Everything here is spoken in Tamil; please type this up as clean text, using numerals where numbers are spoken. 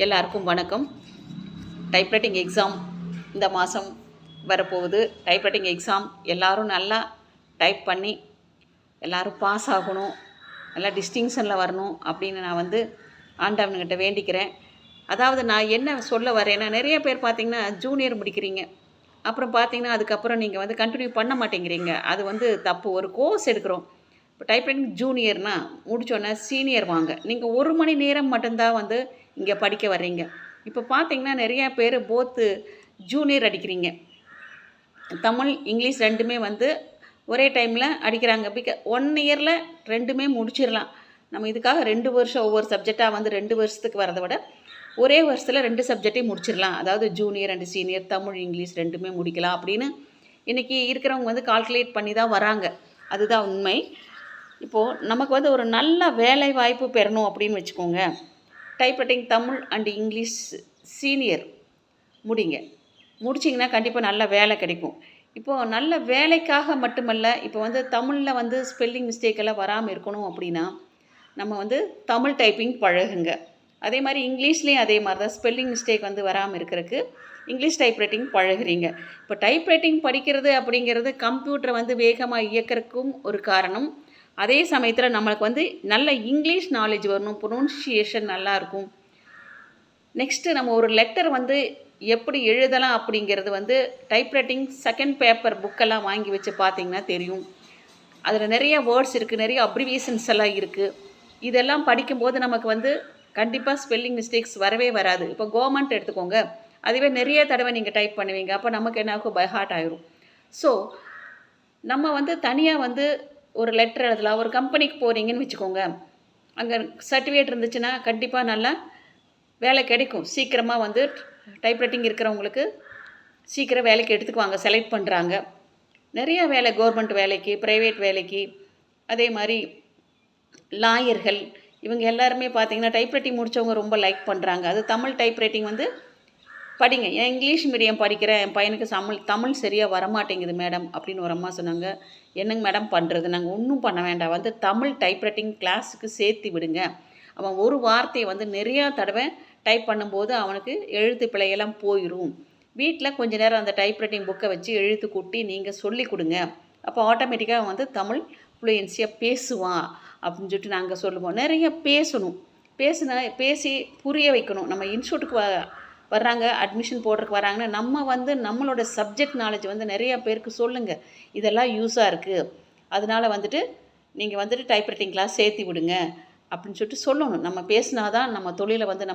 எல்லாருக்கும் வணக்கம். டைப்ரைட்டிங் எக்ஸாம் இந்த மாதம் வரப்போகுது. டைப்ரைட்டிங் எக்ஸாம் எல்லோரும் நல்லா டைப் பண்ணி எல்லோரும் பாஸ் ஆகணும், நல்லா டிஸ்டிங்ஷனில் வரணும் அப்படின்னு நான் ஆண்டவன்கிட்ட வேண்டிக்கிறேன். அதாவது நான் என்ன சொல்ல வரேன்னா, நிறைய பேர் பார்த்திங்கன்னா ஜூனியர் முடிக்கிறீங்க, அப்புறம் பார்த்திங்கன்னா அதுக்கப்புறம் நீங்கள் கண்டினியூ பண்ண மாட்டேங்கிறீங்க. அது தப்பு. ஒரு கோர்ஸ் எடுக்கிறோம், இப்போ டைப்ரைட்டிங் ஜூனியர்னால் முடித்தோன்னே சீனியர் வாங்க. நீங்கள் 1 மணி நேரம் மட்டும்தான் இங்கே படிக்க வர்றீங்க. இப்போ பார்த்தீங்கன்னா நிறையா பேர் ஜூனியர் அடிக்கிறீங்க. தமிழ் இங்கிலீஷ் ரெண்டுமே ஒரே டைமில் அடிக்கிறாங்க. 1 இயரில் ரெண்டுமே முடிச்சிடலாம். நம்ம இதுக்காக 2 வருஷம் ஒவ்வொரு சப்ஜெக்டாக 2 வருஷத்துக்கு வரதை விட ஒரே வருஷத்தில் 2 சப்ஜெக்டையும் முடிச்சிடலாம். அதாவது junior and senior, Tamil English ரெண்டுமே முடிக்கலாம் அப்படின்னு இன்றைக்கி இருக்கிறவங்க கால்குலேட் பண்ணி தான் வராங்க. அதுதான் உண்மை. இப்போது நமக்கு ஒரு நல்ல வேலை வாய்ப்பு பெறணும் அப்படின்னு வச்சுக்கோங்க. Typewriting Tamil and English senior முடிங்க. முடிச்சிங்கன்னா கண்டிப்பாக நல்ல வேலை கிடைக்கும். இப்போது நல்ல வேலைக்காக மட்டுமல்ல, இப்போ தமிழில் ஸ்பெல்லிங் மிஸ்டேக் எல்லாம் வராமல் இருக்கணும் அப்படின்னா நம்ம தமிழ் டைப்பிங் பழகுங்க. அதே மாதிரி இங்கிலீஷ்லேயும் அதே மாதிரி தான் ஸ்பெல்லிங் மிஸ்டேக் வராமல் இருக்கிறதுக்கு இங்கிலீஷ் டைப்ரைட்டிங் பழகுறீங்க. இப்போ டைப்ரைட்டிங் படிக்கிறது அப்படிங்கிறது கம்ப்யூட்டரை வேகமாக இயக்கிறதுக்கும் ஒரு காரணம். அதே சமயத்தில் நம்மளுக்கு நல்ல இங்கிலீஷ் நாலேஜ் வரணும், ப்ரொனன்சியேஷன் நல்லாயிருக்கும். நெக்ஸ்ட்டு நம்ம ஒரு லெட்டர் எப்படி எழுதலாம் அப்படிங்கிறது டைப்ரைட்டிங் செகண்ட் பேப்பர் புக்கெல்லாம் வாங்கி வச்சு பார்த்திங்கன்னா தெரியும். அதில் நிறைய வேர்ட்ஸ் இருக்குது, நிறைய அப்ரிவியேஷன்ஸ் எல்லாம் இருக்குது. இதெல்லாம் படிக்கும்போது நமக்கு கண்டிப்பாக ஸ்பெல்லிங் மிஸ்டேக்ஸ் வரவே வராது. இப்போ கவர்மெண்ட் எடுத்துக்கோங்க, அதுவே நிறைய தடவை நீங்கள் டைப் பண்ணுவீங்க. அப்போ நமக்கு என்ன ஆகும், பை ஹார்ட் ஆயிரும். ஸோ நம்ம தனியாக ஒரு லெட்டர் எழுதலாம். ஒரு கம்பெனிக்கு போகிறீங்கன்னு வச்சுக்கோங்க, அங்கே சர்டிஃபிகேட் இருந்துச்சுன்னா கண்டிப்பாக நல்லா வேலை கிடைக்கும். சீக்கிரமாக டைப்ரைட்டிங் இருக்கிறவங்களுக்கு சீக்கிரம் வேலைக்கு எடுத்துக்குவாங்க, செலக்ட் பண்ணுறாங்க. நிறைய வேலை, கவர்மெண்ட் வேலைக்கு, ப்ரைவேட் வேலைக்கு, அதே மாதிரி லாயர்கள், இவங்க எல்லாருமே பார்த்திங்கன்னா டைப்ரைட்டிங் முடித்தவங்க ரொம்ப லைக் பண்ணுறாங்க. அது தமிழ் டைப்ரைட்டிங் படிங்க. ஏன் இங்கிலீஷ் மீடியம் படிக்கிறேன், என் பையனுக்கு தமிழ் சரியாக வரமாட்டேங்குது மேடம் அப்படின்னு ஒரு அம்மா சொன்னாங்க. என்னங்க மேடம் பண்ணுறது? நாங்கள் ஒன்றும் பண்ண வேண்டாம், தமிழ் டைப்ரைட்டிங் கிளாஸுக்கு சேர்த்து விடுங்க. அவன் ஒரு வார்த்தையை நிறையா தடவை டைப் பண்ணும்போது அவனுக்கு எழுத்து பிழையெல்லாம் போயிடும். வீட்டில் கொஞ்ச நேரம் அந்த டைப்ரைட்டிங் புக்கை வச்சு எழுத்து கூட்டி நீங்கள் சொல்லி கொடுங்க. அப்போ ஆட்டோமேட்டிக்காக அவன் தமிழ் ஃப்ளூயன்சியாக பேசுவான் அப்படின்னு சொல்லிட்டு நாங்கள் சொல்லுவோம். நிறைய பேசணும், பேசி புரிய வைக்கணும். நம்ம இன்ஸ்டியூட்டுக்கு வர்றாங்க, அட்மிஷன் போடுறதுக்கு வராங்கன்னா நம்ம நம்மளோட சப்ஜெக்ட் நாலேஜ் நிறைய பேருக்கு சொல்லுங்கள். இதெல்லாம் யூஸாக இருக்குது, அதனால் நீங்கள் டைப்ரைட்டிங் கிளாஸ் சேர்த்து விடுங்க அப்படின்னு சொல்லிட்டு சொல்லணும். நம்ம பேசினா தான் நம்ம தொழிலை நம்ம